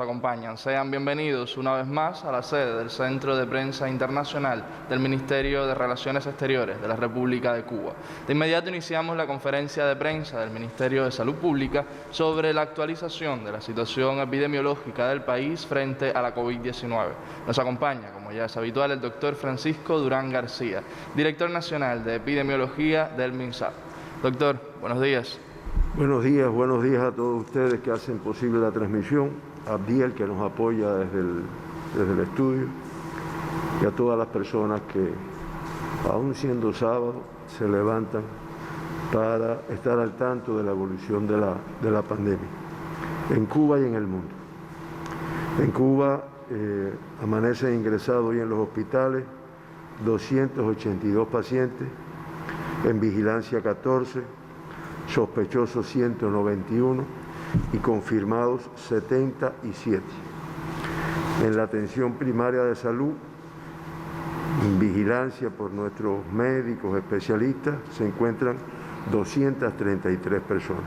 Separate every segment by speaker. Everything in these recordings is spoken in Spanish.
Speaker 1: Acompañan. Sean bienvenidos una vez más a la sede del Centro de Prensa Internacional del Ministerio de Relaciones Exteriores de la República de Cuba. De inmediato iniciamos la conferencia de prensa del Ministerio de Salud Pública sobre la actualización de la situación epidemiológica del país frente a la COVID-19. Nos acompaña, como ya es habitual, el doctor Francisco Durán García, director nacional de Epidemiología del MINSAL. Doctor, buenos días.
Speaker 2: Buenos días a todos ustedes que hacen posible la transmisión. A Abdiel, que nos apoya desde el estudio, y a todas las personas que, aún siendo sábado, se levantan para estar al tanto de la evolución de la pandemia en Cuba y en el mundo. En Cuba amanecen ingresados hoy en los hospitales 282 pacientes, en vigilancia 14, sospechosos 191 y confirmados 77. En la atención primaria de salud, en vigilancia por nuestros médicos especialistas, se encuentran 233 personas.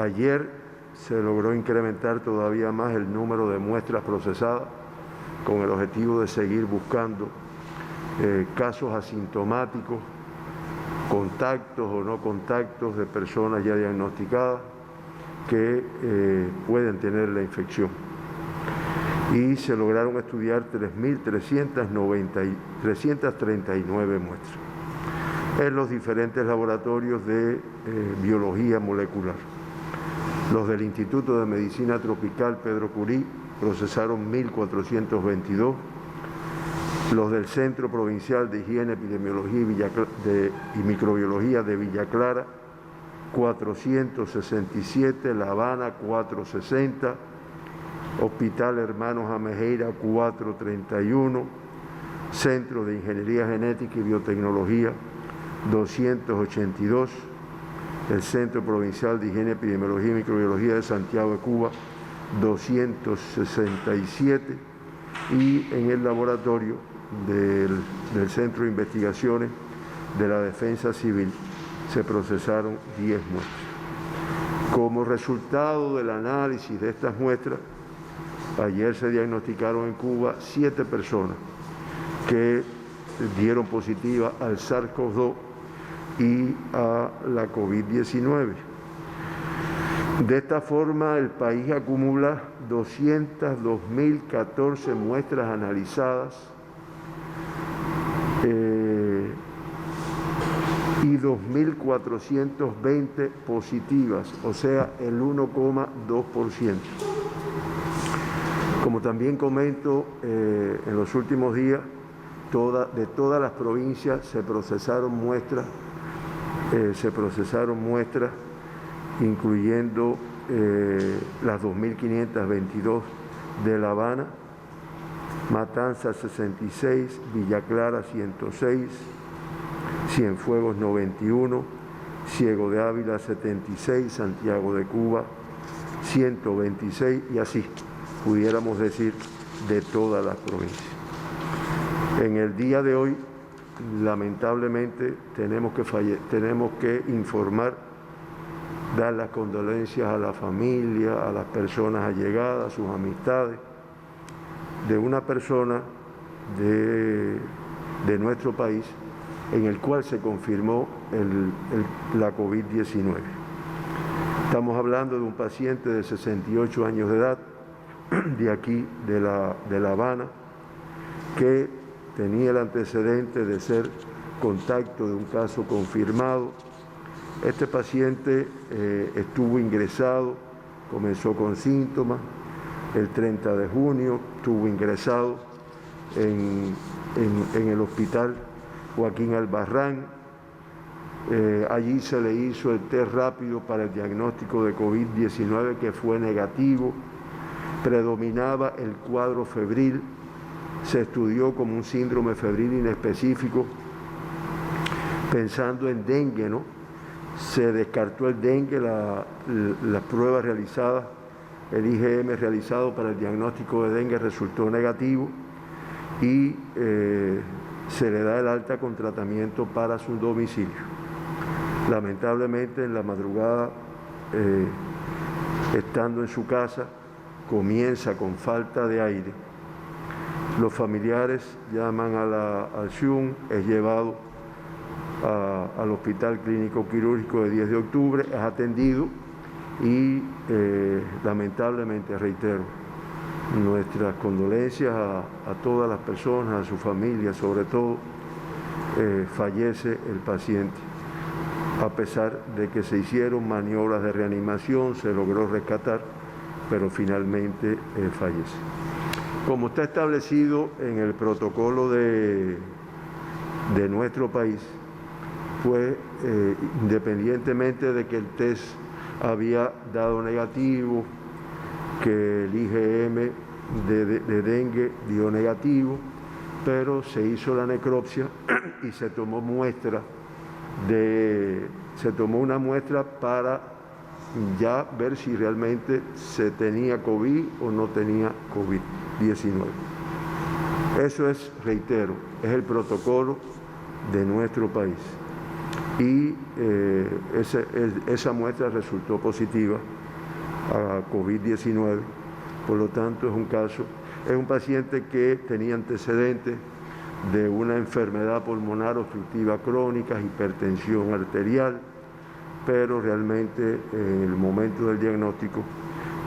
Speaker 2: Ayer se logró incrementar todavía más el número de muestras procesadas con el objetivo de seguir buscando casos asintomáticos, contactos o no contactos de personas ya diagnosticadas que pueden tener la infección. Y se lograron estudiar 3.339 muestras en los diferentes laboratorios de biología molecular. Los del Instituto de Medicina Tropical Pedro Curí procesaron 1.422, los del Centro Provincial de Higiene, Epidemiología y Microbiología de Villa Clara, 467, La Habana 460, Hospital Hermanos Amejeira 431, Centro de Ingeniería Genética y Biotecnología 282, el Centro Provincial de Higiene, Epidemiología y Microbiología de Santiago de Cuba 267 y en el laboratorio del Centro de Investigaciones de la Defensa Civil se procesaron 10 muestras. Como resultado del análisis de estas muestras, ayer se diagnosticaron en Cuba 7 personas que dieron positiva al SARS-CoV-2 y a la COVID-19. De esta forma, el país acumula 202.014 muestras analizadas y 2.420 positivas, o sea, el 1,2%. Como también comento, en los últimos días, de todas las provincias se procesaron muestras, incluyendo las 2.522 de La Habana, Matanzas 66, Villa Clara 106, Cienfuegos 91, Ciego de Ávila 76, Santiago de Cuba 126 y así pudiéramos decir de todas las provincias. En el día de hoy, lamentablemente, tenemos que informar, dar las condolencias a la familia, a las personas allegadas, a sus amistades, de una persona de nuestro país en el cual se confirmó la COVID-19. Estamos hablando de un paciente de 68 años de edad, de aquí, de La Habana, que tenía el antecedente de ser contacto de un caso confirmado. Este paciente estuvo ingresado, comenzó con síntomas, el 30 de junio estuvo ingresado en el hospital Joaquín Albarrán. Allí se le hizo el test rápido para el diagnóstico de COVID-19 que fue negativo, predominaba el cuadro febril, se estudió como un síndrome febril inespecífico, pensando en dengue, ¿no? Se descartó el dengue, las pruebas realizadas, el IgM realizado para el diagnóstico de dengue resultó negativo y se le da el alta con tratamiento para su domicilio. Lamentablemente, en la madrugada, estando en su casa, comienza con falta de aire. Los familiares llaman al SHUM, es llevado al Hospital Clínico Quirúrgico de 10 de octubre, es atendido y lamentablemente, reitero, nuestras condolencias a todas las personas, a su familia, sobre todo, fallece el paciente. A pesar de que se hicieron maniobras de reanimación, se logró rescatar, pero finalmente fallece. Como está establecido en el protocolo de nuestro país, pues independientemente de que el test había dado negativo, que el IgM de dengue dio negativo, pero se hizo la necropsia y se tomó una muestra para ya ver si realmente se tenía COVID o no tenía COVID-19. Eso es, reitero, es el protocolo de nuestro país. Y esa muestra resultó positiva a COVID-19, por lo tanto es un paciente que tenía antecedentes de una enfermedad pulmonar obstructiva crónica, hipertensión arterial, pero realmente en el momento del diagnóstico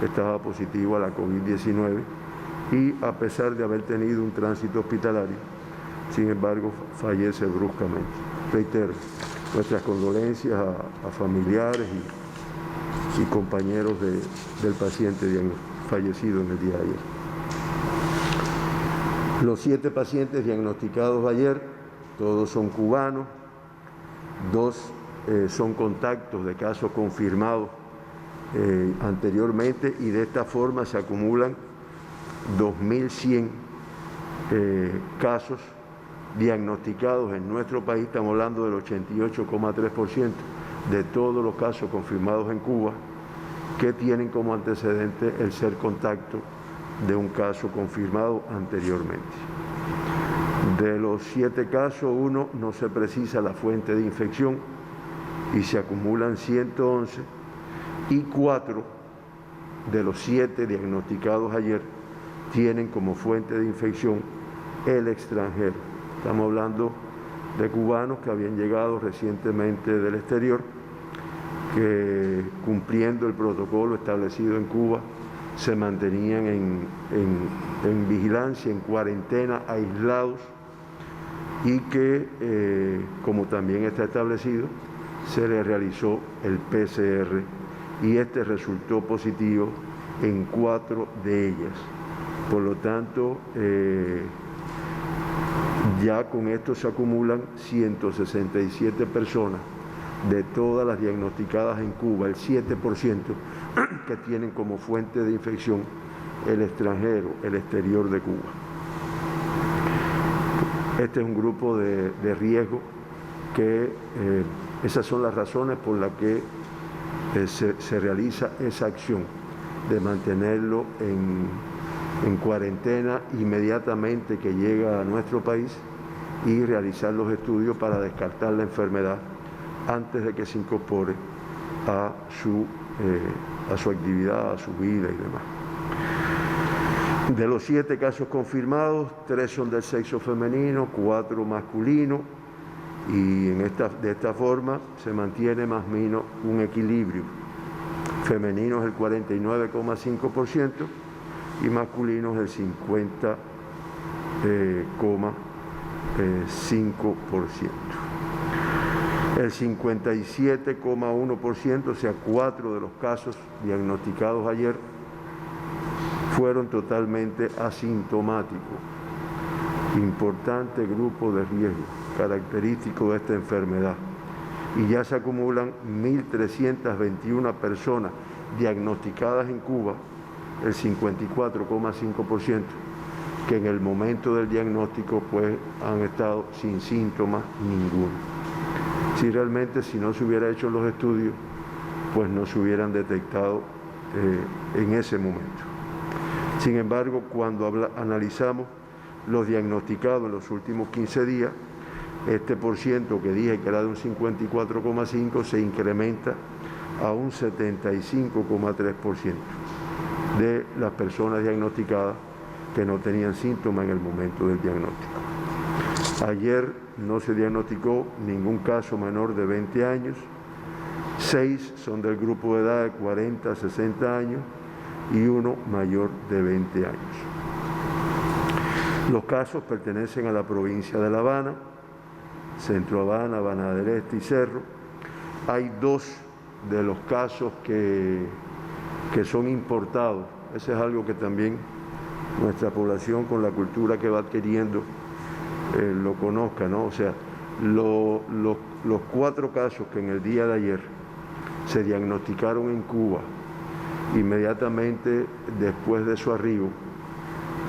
Speaker 2: estaba positivo a la COVID-19 y a pesar de haber tenido un tránsito hospitalario, sin embargo fallece bruscamente. Reitero, nuestras condolencias a familiares y compañeros del paciente fallecido en el día de ayer. Los 7 pacientes diagnosticados ayer, todos son cubanos, 2 son contactos de casos confirmados anteriormente y de esta forma se acumulan 2.100 casos diagnosticados en nuestro país. Estamos hablando del 88,3% de todos los casos confirmados en Cuba que tienen como antecedente el ser contacto de un caso confirmado anteriormente. De los 7 casos, 1 no se precisa la fuente de infección y se acumulan 111, y 4 de los 7 diagnosticados ayer tienen como fuente de infección el extranjero. Estamos hablando de cubanos que habían llegado recientemente del exterior, que cumpliendo el protocolo establecido en Cuba se mantenían en vigilancia, en cuarentena, aislados, y que, como también está establecido, se le realizó el PCR y este resultó positivo en 4 de ellas. Por lo tanto, ya con esto se acumulan 167 personas de todas las diagnosticadas en Cuba, el 7% que tienen como fuente de infección el extranjero, el exterior de Cuba. Este es un grupo de riesgo que esas son las razones por las que se realiza esa acción de mantenerlo en cuarentena inmediatamente que llega a nuestro país y realizar los estudios para descartar la enfermedad antes de que se incorpore a su actividad, a su vida y demás. De los 7 casos confirmados, 3 son del sexo femenino, 4 masculino, y de esta forma se mantiene más o menos un equilibrio. Femenino es el 49,5% y masculino es el 50,5%. El 57,1%, o sea, 4 de los casos diagnosticados ayer, fueron totalmente asintomáticos. Importante grupo de riesgo característico de esta enfermedad. Y ya se acumulan 1.321 personas diagnosticadas en Cuba, el 54,5%, que en el momento del diagnóstico pues han estado sin síntomas ninguno. Si realmente si no se hubiera hecho los estudios, pues no se hubieran detectado en ese momento. Sin embargo, cuando analizamos los diagnosticados en los últimos 15 días, este porciento que dije que era de un 54,5 se incrementa a un 75,3% de las personas diagnosticadas que no tenían síntomas en el momento del diagnóstico. Ayer no se diagnosticó ningún caso menor de 20 años, 6 son del grupo de edad de 40 a 60 años y 1 mayor de 20 años. Los casos pertenecen a la provincia de La Habana, Centro Habana, Habana del Este y Cerro. Hay 2 de los casos que son importados. Ese es algo que también nuestra población, con la cultura que va adquiriendo, lo conozca, ¿no? O sea, los 4 casos que en el día de ayer se diagnosticaron en Cuba, inmediatamente después de su arribo,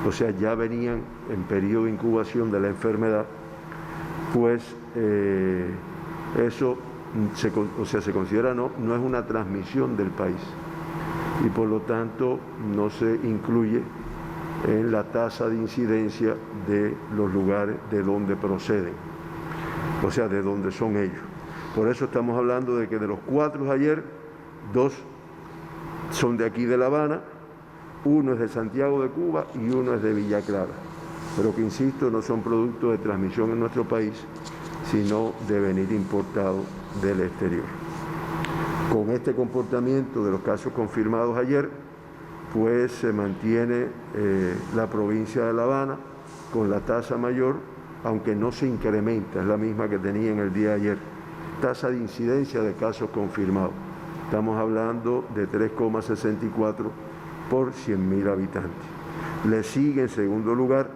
Speaker 2: o sea, ya venían en periodo de incubación de la enfermedad, pues eso se considera no es una transmisión del país y por lo tanto no se incluye en la tasa de incidencia de los lugares de donde proceden, o sea, de donde son ellos. Por eso estamos hablando de que de los 4 ayer, 2 son de aquí de La Habana, 1 es de Santiago de Cuba y 1 es de Villa Clara, pero que, insisto, no son productos de transmisión en nuestro país, sino de venir importados del exterior. Con este comportamiento de los casos confirmados ayer, pues se mantiene la provincia de La Habana con la tasa mayor, aunque no se incrementa, es la misma que tenía en el día de ayer. Tasa de incidencia de casos confirmados. Estamos hablando de 3,64 por 100.000 habitantes. Le sigue en segundo lugar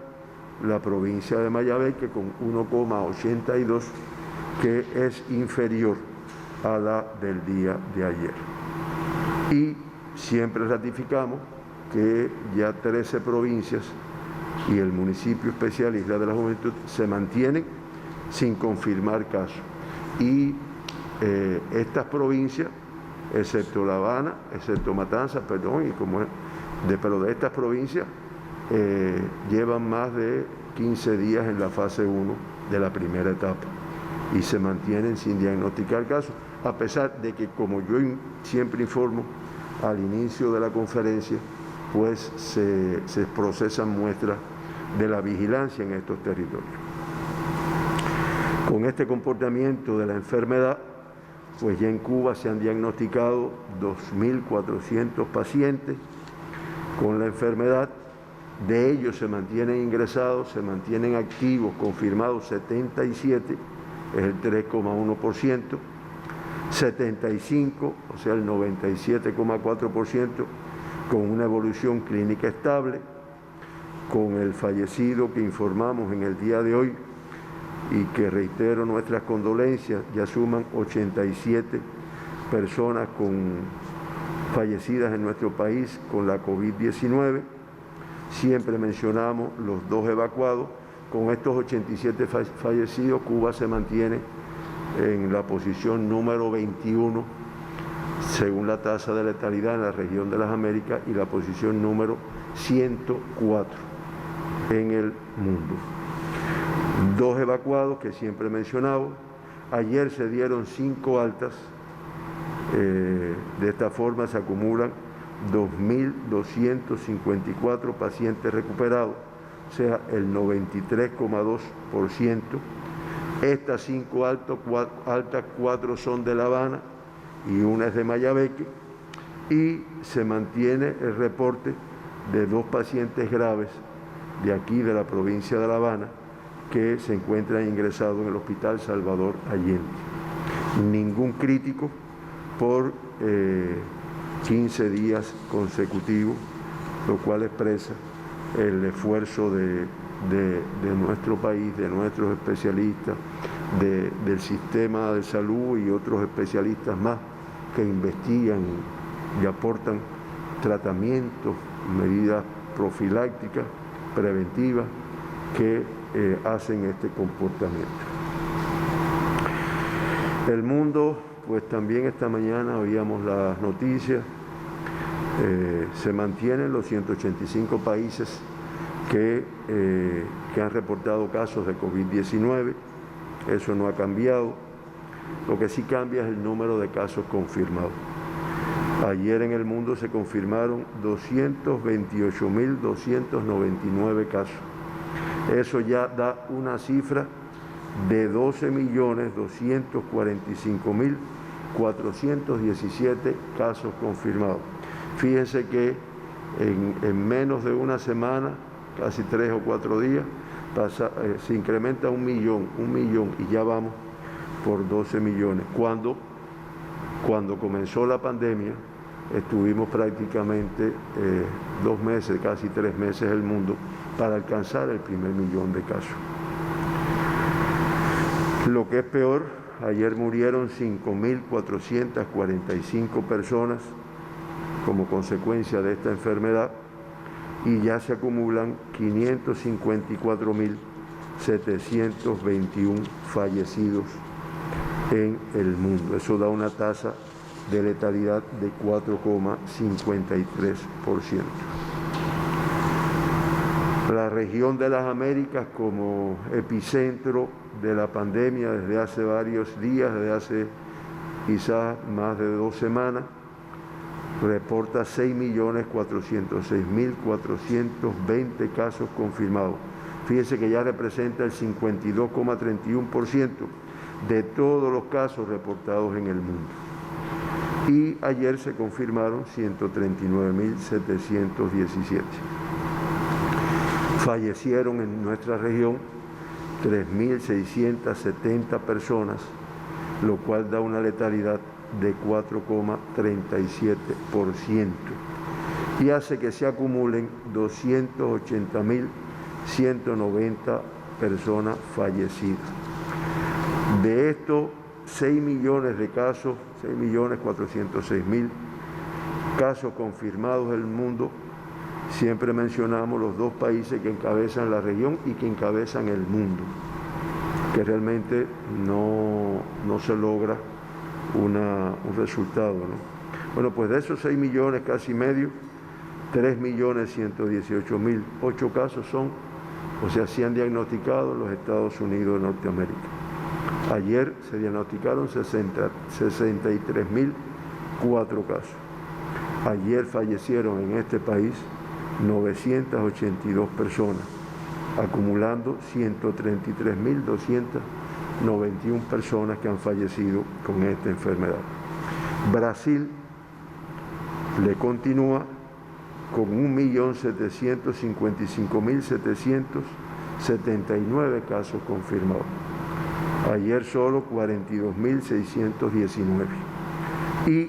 Speaker 2: la provincia de Mayabeque con 1,82, que es inferior a la del día de ayer. Y siempre ratificamos que ya 13 provincias y el municipio especial Isla de la Juventud se mantienen sin confirmar casos. Y estas provincias, excepto La Habana, excepto Matanzas, pero de estas provincias llevan más de 15 días en la fase 1 de la primera etapa y se mantienen sin diagnosticar casos, a pesar de que, como yo siempre informo al inicio de la conferencia, pues se procesan muestras de la vigilancia en estos territorios. Con este comportamiento de la enfermedad, pues ya en Cuba se han diagnosticado 2.400 pacientes con la enfermedad. De ellos se mantienen ingresados, se mantienen activos, confirmados 77, es el 3,1%, 75, o sea el 97,4%, con una evolución clínica estable, con el fallecido que informamos en el día de hoy y que reitero nuestras condolencias, ya suman 87 personas fallecidas en nuestro país con la COVID-19. Siempre mencionamos los 2 evacuados. Con estos 87 fallecidos, Cuba se mantiene en la posición número 21 según la tasa de letalidad en la región de las Américas y la posición número 104 en el mundo. 2 evacuados que siempre mencionaba. Ayer se dieron 5 altas. De esta forma se acumulan 2.254 pacientes recuperados, o sea, el 93,2%. Estas 5 altas, 4 son de La Habana y 1 es de Mayabeque, y se mantiene el reporte de 2 pacientes graves de aquí, de la provincia de La Habana, que se encuentran ingresados en el Hospital Salvador Allende. Ningún crítico por 15 días consecutivos, lo cual expresa el esfuerzo de nuestro país, de nuestros especialistas, del sistema de salud y otros especialistas más que investigan y aportan tratamientos, medidas profilácticas, preventivas, que hacen este comportamiento. El mundo, pues también esta mañana oíamos las noticias, se mantienen los 185 países que han reportado casos de COVID-19, eso no ha cambiado. Lo que sí cambia es el número de casos confirmados. Ayer en el mundo se confirmaron 228.299 casos. Eso ya da una cifra de 12.245.417 casos confirmados. Fíjense que en menos de una semana, casi 3 o 4 días, se incrementa un millón, y ya vamos por 12 millones. Cuando comenzó la pandemia, estuvimos prácticamente 2 meses, casi 3 meses el mundo, para alcanzar el primer millón de casos. Lo que es peor, ayer murieron 5.445 personas como consecuencia de esta enfermedad y ya se acumulan 554.721 fallecidos en el mundo. Eso da una tasa de letalidad de 4,53%. La región de las Américas como epicentro de la pandemia desde hace varios días, desde hace quizás más de 2 semanas, reporta 6.406.420 casos confirmados. Fíjense que ya representa el 52,31% de todos los casos reportados en el mundo. Y ayer se confirmaron 139.717. Fallecieron en nuestra región 3.670 personas, lo cual da una letalidad de 4,37% y hace que se acumulen 280.190 personas fallecidas. De estos 6 millones de casos, 6.406.000 casos confirmados en el mundo, siempre mencionamos los 2 países que encabezan la región y que encabezan el mundo, que realmente no se logra un resultado, ¿no? Bueno, pues de esos 6 millones, casi medio, 3.118.000, 8 casos son, o sea, se han diagnosticado en los Estados Unidos de Norteamérica. Ayer se diagnosticaron 63.004 casos. Ayer fallecieron en este país 982 personas, acumulando 133.291 personas que han fallecido con esta enfermedad. Brasil le continúa con 1.755.779 casos confirmados. Ayer solo 42.619 y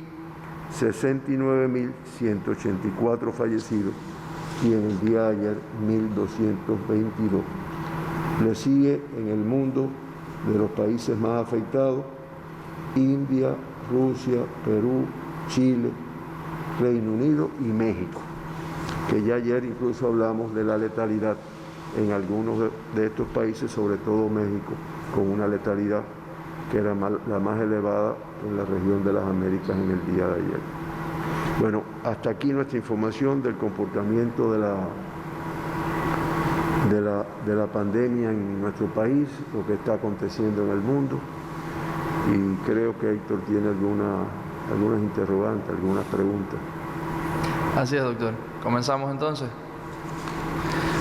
Speaker 2: 69.184 fallecidos, y en el día de ayer 1.222. Le sigue en el mundo de los países más afectados India, Rusia, Perú, Chile, Reino Unido y México, que ya ayer incluso hablamos de la letalidad en algunos de estos países, sobre todo México, con una letalidad que era la más elevada en la región de las Américas en el día de ayer. Bueno, hasta aquí nuestra información del comportamiento de la pandemia en nuestro país, lo que está aconteciendo en el mundo, y creo que Héctor tiene algunas interrogantes, algunas preguntas.
Speaker 1: Así es, doctor. Comenzamos entonces.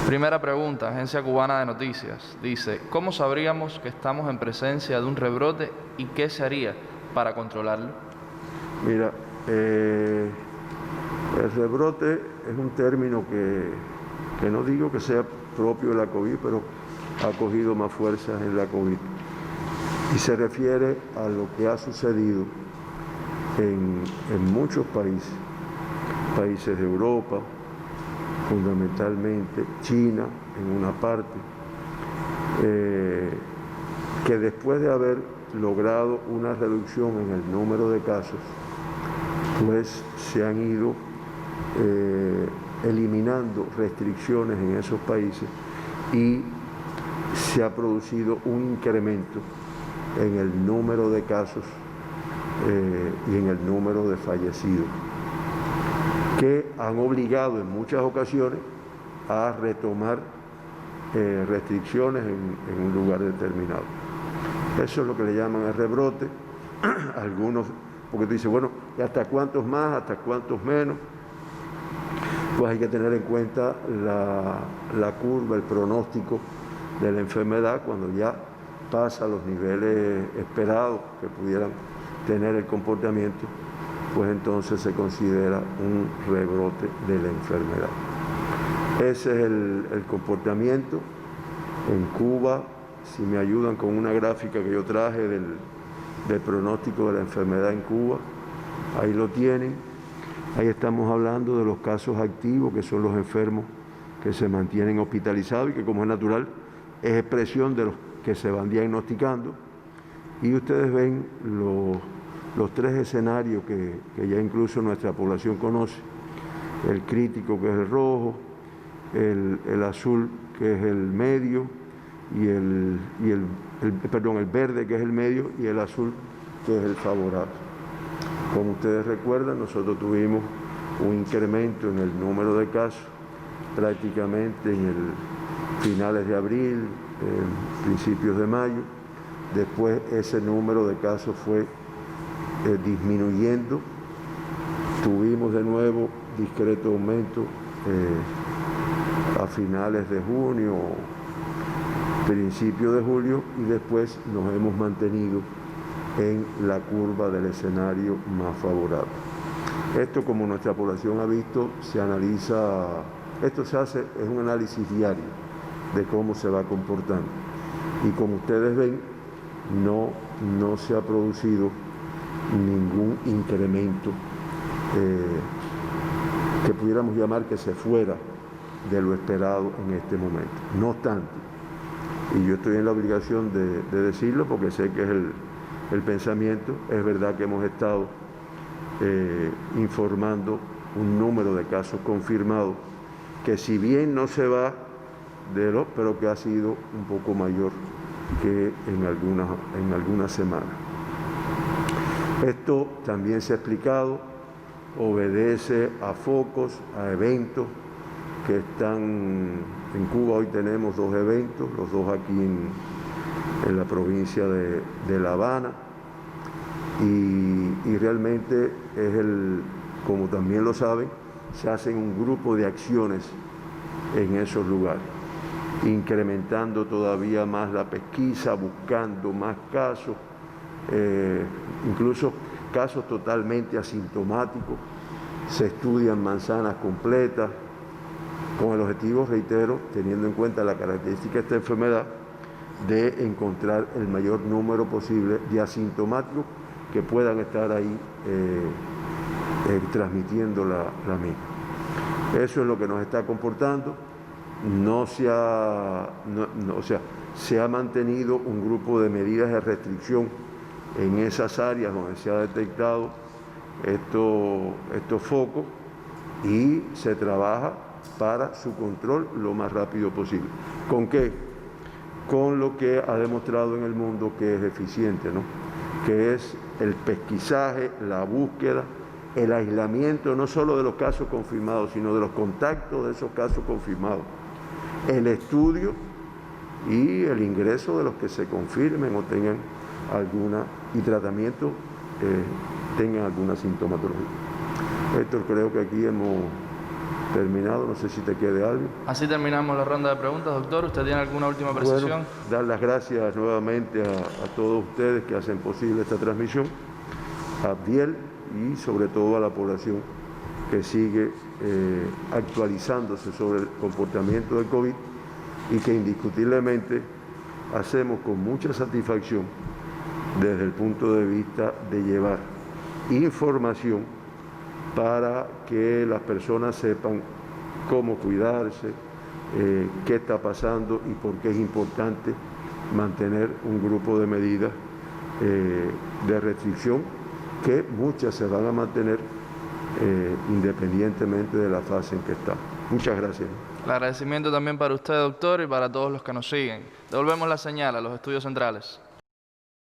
Speaker 1: Primera pregunta, Agencia Cubana de Noticias. Dice, ¿cómo sabríamos que estamos en presencia de un rebrote y qué se haría para controlarlo?
Speaker 2: Mira, el rebrote es un término que no digo que sea propio de la COVID, pero ha cogido más fuerzas en la COVID. Y se refiere a lo que ha sucedido en muchos países de Europa, fundamentalmente China en una parte, que después de haber logrado una reducción en el número de casos, pues se han ido eliminando restricciones en esos países y se ha producido un incremento en el número de casos y en el número de fallecidos, que han obligado en muchas ocasiones a retomar restricciones en un lugar determinado. Eso es lo que le llaman el rebrote. porque tú dices, bueno, ¿y hasta cuántos más, hasta cuántos menos? Pues hay que tener en cuenta la curva, el pronóstico de la enfermedad cuando ya pasa los niveles esperados que pudieran tener el comportamiento, pues entonces se considera un rebrote de la enfermedad. Ese es el comportamiento. En Cuba, si me ayudan con una gráfica que yo traje del pronóstico de la enfermedad en Cuba, ahí lo tienen. Ahí estamos hablando de los casos activos, que son los enfermos que se mantienen hospitalizados y que, como es natural, es expresión de los que se van diagnosticando. Y ustedes ven los tres escenarios que ya incluso nuestra población conoce: el crítico, que es el rojo, el azul, que es el medio, y el verde, que es el medio, y el azul, que es el favorable. Como ustedes recuerdan, nosotros tuvimos un incremento en el número de casos prácticamente en finales de abril, principios de mayo. Después ese número de casos fue disminuyendo. Tuvimos de nuevo discreto aumento a finales de junio, principio de julio, y después nos hemos mantenido en la curva del escenario más favorable. Esto, como nuestra población ha visto, se analiza, esto se hace, es un análisis diario de cómo se va comportando. Y como ustedes ven, no se ha producido ningún incremento que pudiéramos llamar que se fuera de lo esperado en este momento. No obstante, y yo estoy en la obligación de decirlo porque sé que es el pensamiento, es verdad que hemos estado informando un número de casos confirmados que, si bien no se va pero que ha sido un poco mayor que en algunas semanas. Esto también se ha explicado, obedece a focos, a eventos que están en Cuba. Hoy tenemos dos eventos, los dos aquí en la provincia de La Habana, y realmente como también lo saben, se hacen un grupo de acciones en esos lugares, incrementando todavía más la pesquisa, buscando más casos, incluso casos totalmente asintomáticos. Se estudian manzanas completas, con el objetivo, reitero, teniendo en cuenta la característica de esta enfermedad, de encontrar el mayor número posible de asintomáticos que puedan estar ahí transmitiendo la misma. Eso es lo que nos está comportando. Se ha mantenido un grupo de medidas de restricción en esas áreas donde se ha detectado estos focos, y se trabaja para su control lo más rápido posible. ¿Con qué? Con lo que ha demostrado en el mundo que es eficiente, ¿no? Que es el pesquisaje, la búsqueda, el aislamiento no solo de los casos confirmados, sino de los contactos de esos casos confirmados, el estudio y el ingreso de los que se confirmen o tengan y tratamiento tengan alguna sintomatología. Héctor, creo que aquí hemos terminado, no sé si te quede algo.
Speaker 1: Así terminamos la ronda de preguntas, doctor. ¿Usted tiene alguna última precisión?
Speaker 2: Bueno, dar las gracias nuevamente a todos ustedes que hacen posible esta transmisión, a Abdiel y sobre todo a la población que sigue actualizándose sobre el comportamiento del COVID, y que indiscutiblemente hacemos con mucha satisfacción desde el punto de vista de llevar información para que las personas sepan cómo cuidarse, qué está pasando y por qué es importante mantener un grupo de medidas de restricción, que muchas se van a mantener independientemente de la fase en que está. Muchas gracias.
Speaker 1: El agradecimiento también para usted, doctor, y para todos los que nos siguen. Devolvemos la señal a los estudios centrales.